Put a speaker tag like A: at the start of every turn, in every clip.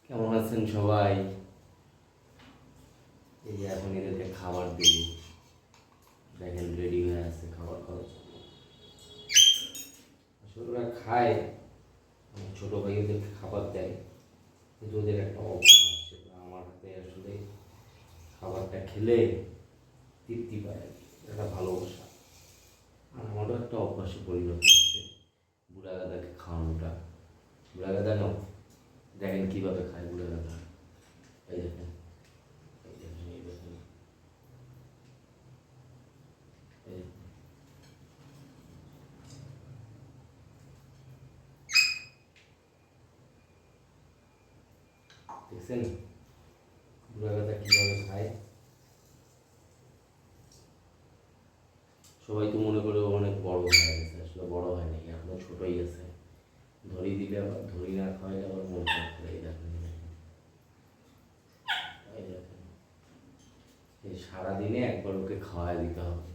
A: কেমন আছেন সবাই? এই যে এখন এদেরকে খাবার দিই, দেখেন রেডি হয়ে আছে খাবার খাওয়ার জন্য। আসলে ওরা খায়, আমার ছোটো ভাই ওদেরকে খাবার দেয়, কিন্তু ওদের একটা অভ্যাস, সেটা আমার হাতে আসলে খাবারটা খেলে তৃপ্তি পায় আর কি। একটা ভালোবাসা, আর আমারও একটা অভ্যাসে পরিণত হচ্ছে বুড়া গাদাকে খাওয়ানোটা। বুড়া গাদা নাও, দেখেন কীভাবে খায় বুড়া গাদা। এই দেখেন, এই দেখেন, এই দেখেন, এই দেখছেন বুড়া গাদা কীভাবে খায়। সবাই তো মনে করে ও অনেক বড় হয়ে গেছে, আসলে বড় হয় নাকি, এখনো ছোটই আছে। ধরি দিলে আবার ধরি না খাওয়াইলে আবার মন খারাপ করে। এই দেখেন, এই দেখেন, এই সারাদিনে একবার ওকে খাওয়াই দিতে হবে।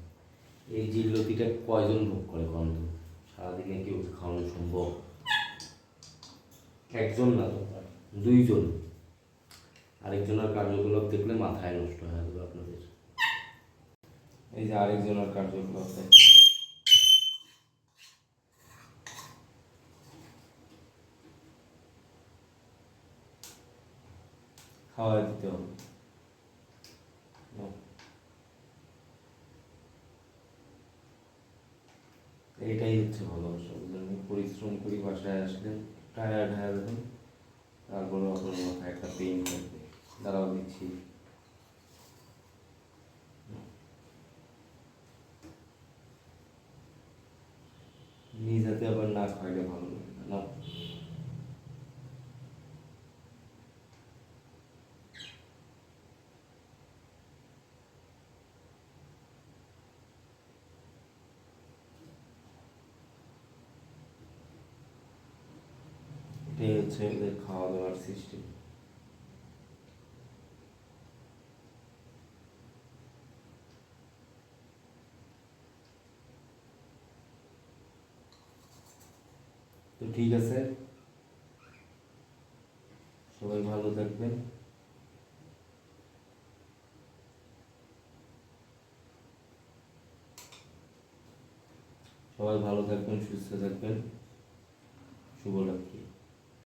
A: এই জিল্লতিটা কয়জন ভোগ করে গন্ধ? সারাদিনে কি ওকে খাওয়ানো সম্ভব? একজন না তো, দুইজন। আরেকজনের কার্যকলাপ দেখলে মাথায় নষ্ট হয়ে যাবে আপনাদের। এই যে আরেকজনের কার্যকলাপ খাওয়াই দিতে হবে। এইটাই হচ্ছে ভালোবাসা, বুঝলেন? পরিশ্রম করি, বাসায় আসলেন টায়ার্ড হয়ে যাবেন, তারপরে আপনার মাথায় একটা পেইন থাকবে। দাঁড়াও দিচ্ছি। নিজ হাতে আবার না খাইলে ভালো লাগে না। এটাই হচ্ছে এদের খাওয়া দাওয়ার সিস্টেম। তো ঠিক আছে, সবাই ভালো থাকবেন। সবাই ভালো থাকবেন, সুস্থ থাকবেন। শুভরাত্রি।